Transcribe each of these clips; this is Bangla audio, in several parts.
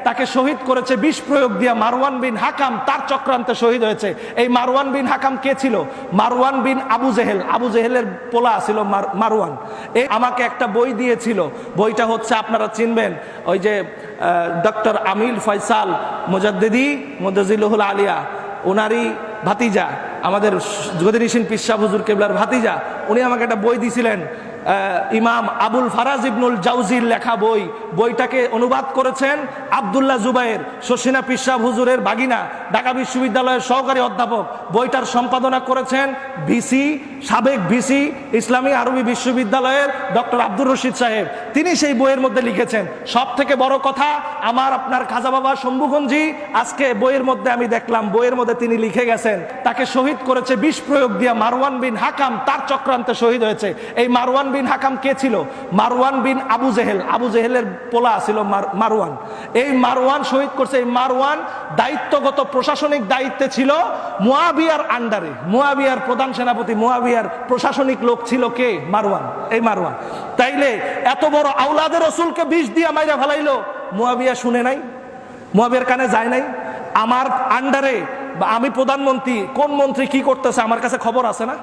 তাকে শহীদ করেছে বিষ প্রয়োগ দিয়ে মারওয়ান বিন হাকাম, তার চক্রান্তে শহীদ হয়েছে। এই মারওয়ান বিন হাকাম কে ছিল? মারওয়ান বিন আবু জেহেল, আবু জেহেলের পোলা ছিল মারওয়ান। এই আমাকে একটা বই দিয়েছিল, বইটা হচ্ছে আপনারা চিনবেন, ওই যে ডক্টর আমিল ফয়সাল মুজাদ্দিদি মুদাজিলুল আলিয়া, ওনারই ভাতিজা, আমাদের গদিনিসিন পীর সাহেব হুজুর কেবলার ভাতিজা, উনি আমাকে একটা বই দিয়েছিলেন, ইমাম আবুল ফারাজ ইবনুল জাউজির লেখা বই। বইটাকে অনুবাদ করেছেন আব্দুল্লাহ জুবায়ের, শশিনা পীর সাহেব হুজুরের বাগিনা, ঢাকা বিশ্ববিদ্যালয়ের সহকারী অধ্যাপক। বইটার সম্পাদনা করেছেন ভিসি, সাবেক ভিসি ইসলামী আরবি বিশ্ববিদ্যালয়ের ডক্টর আব্দুর রশিদ সাহেব। তিনি সেই বইয়ের মধ্যে লিখেছেন, সব থেকে বড় কথা, আমার আপনার খাজা বাবা শম্ভুগঞ্জি আজকে বইয়ের মধ্যে আমি দেখলাম, বইয়ের মধ্যে তিনি লিখে গেছেন তাকে শহীদ করেছে বিষ প্রয়োগ দিয়ে মারওয়ান বিন হাকাম, তার চক্রান্তে শহীদ হয়েছে। এই মারওয়ান বিন হাকাম কে ছিল? মারওয়ান বিন আবু জেহেল, আবু জেহেলের পোলা ছিল মারওয়ান। এই মারওয়ান শহীদ করছে। এই মারওয়ান দায়িত্বগত প্রশাসনিক দায়িত্বে ছিল মুয়াবিয়ার আন্ডারে, মুয়াবিয়ার প্রধান সেনাপতি, মুয়াবিয়ার প্রশাসনিক লোক ছিল কে? মারওয়ান। এই মারওয়ান তাইলে এত বড় আওলাদে রসুলকে বিষ দিয়ে মাইরা ফেলাইলো, মুয়াবিয়া শুনে নাই? মুয়াবিয়ার কানে যায় নাই? আমার আন্ডারে বা আমি প্রধানমন্ত্রী, কোন মন্ত্রী কি করতেছে আমার কাছে খবর আছে না?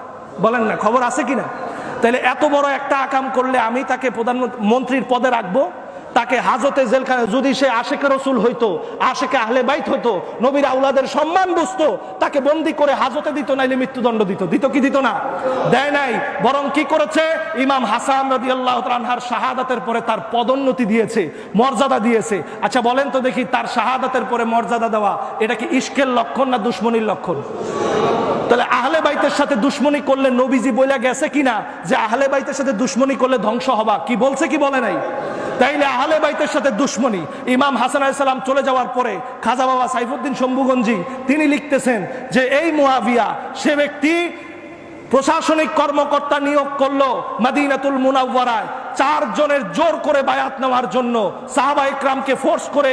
বলেন না, খবর আছে কিনা? তাহলে এত বড় একটা আকাম করলে আমি তাকে প্রধানমন্ত্রীর পদে রাখবো? তাকে হাজতে জেলখানে, যদি সে আশেকে রসুল হইতো, আশেকে আহলে বাইত হইতো, নবীর আউলাদের সম্মান বুঝতো, তাকে বন্দি করে হাজতে দিত, নাইলে মৃত্যুদণ্ড দিত। দিত কি দিত না? দেয় নাই। বরং কি করেছে? ইমাম হাসান রাদিয়াল্লাহু তাআলা আনহার শাহাদাতের পরে তার পদোন্নতি দিয়েছে, মর্যাদা দিয়েছে। আচ্ছা বলেন তো দেখি, তার শাহাদাতের পরে মর্যাদা দেওয়া এটা কি ইশকের লক্ষণ না দুশ্মনীর লক্ষণ? তাহলে আহলে বাইতের সাথে দুশ্মনী করলে নবীজি বলে গেছে কিনা যে আহলে বাইতের সাথে দুশ্মনী করলে ধ্বংস হবা? কি বলছে কি বলে নাই? তাইলে আহলে বাইতের সাথে দুশ্মনী। ইমাম হাসান আলাইহিস সালাম চলে যাওয়ার পরে খাজা বাবা সাইফুদ্দিন শম্ভুগঞ্জি তিনি লিখতেছেন যে এই মুয়াবিয়া, সে ব্যক্তি প্রশাসনিক কর্মকর্তা নিয়োগ করলো মদিনাতুল মুনাওয়ারায় 4 জনের জোর করে বায়াত নেওয়ার জন্য, সাহাবা ইকরামকে ফোর্স করে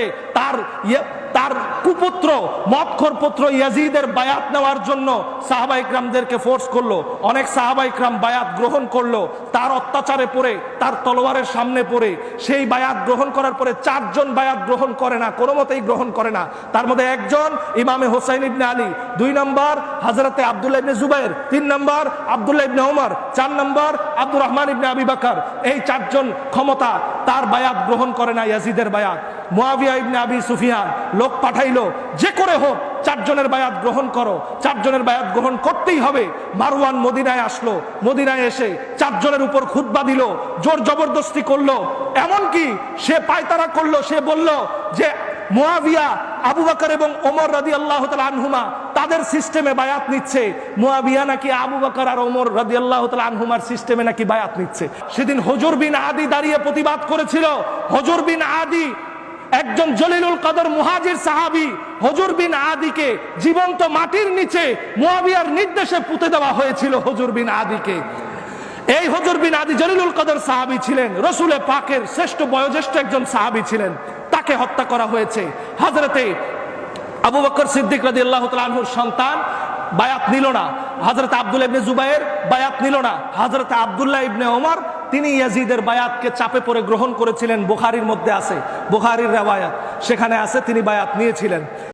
তার কুপুত্র মদখোর পুত্র ইয়াজিদের বায়াত নেওয়ার জন্য সাহাবা ইকরামদেরকে ফোর্স করলো। অনেক সাহাবা ইকরাম বায়াত গ্রহণ করলো, তার অত্যাচারে পড়ে, তার তলোয়ারের সামনে পড়ে সেই বায়াত গ্রহণ করার পরে 4 জন বায়াত গ্রহণ করে না, কোনো মতেই গ্রহণ করে না। তার মধ্যে একজন ইমামে হোসাইন ইবনে আলী, 2 নম্বর হযরতে আব্দুল্লাহ ইবনে জুবায়ের, 3 নম্বর আব্দুল্লাহ ইবনে ওমর, 4 নম্বর আব্দুর রহমান ইবনে আবি বকর। এই 4 জন ক্ষমতা তার বায়াত গ্রহণ করে না, ইয়াজিদের বায়াত। মুয়াবিয়া ইবনে আবি সুফিয়ান লোক পাঠাইলো, যে করে হোক 4 জনের বায়াত গ্রহণ করো, 4 জনের বায়াত গ্রহণ করতেই হবে। মারওয়ান মদিনায় আসলো, মদিনায় এসে 4 জনের উপর খুতবা দিল, জোর জবরদস্তি করলো, এমনকি সে পায়তারা করলো। সে বলল যে মুয়াবিয়া আবু বকর এবং ওমর রাদিয়াল্লাহু তাআলা আনহুমা তাদের সিস্টেমে বায়াত নিচ্ছে, মুয়াবিয়া নাকি আবু বকর আর ওমর রাদিয়াল্লাহু তাআলা আনহুমার সিস্টেমে নাকি বায়াত নিচ্ছে। সেদিন হুজুর বিন আদি দাঁড়িয়ে প্রতিবাদ করেছিল। হুজুর বিন আদি একজন জলিলুল কদর মুহাজির সাহাবী, হুজুর বিন আদিকে জীবন্ত মাটির নিচে মুয়াবিয়ার নির্দেশে পুঁতে দেওয়া হয়েছিল। হুজুর বিন আদিকে, এই হুজুর বিন আদি জলিলুল কদর সাহাবী ছিলেন, রাসূলে পাকের শ্রেষ্ঠ বয়োজ্যেষ্ঠ একজন সাহাবী ছিলেন, তাকে হত্যা করা হয়েছে। হযরতে আবু বকর সিদ্দিক রাদিয়াল্লাহু তাআলা আনহুর সন্তান বায়াত নিল না, হযরতে আব্দুল্লাহ ইবনে জুবায়ের বায়াত নিল না, হযরতে আব্দুল্লাহ ইবনে ওমর তিনি ইয়াজিদের বায়াতকে চাপে পড়ে গ্রহণ করেছিলেন। বুখারীর মধ্যে আছে, বুখারীর রিওয়ায়াত সেখানে আছে, তিনি বায়াত নিয়েছিলেন।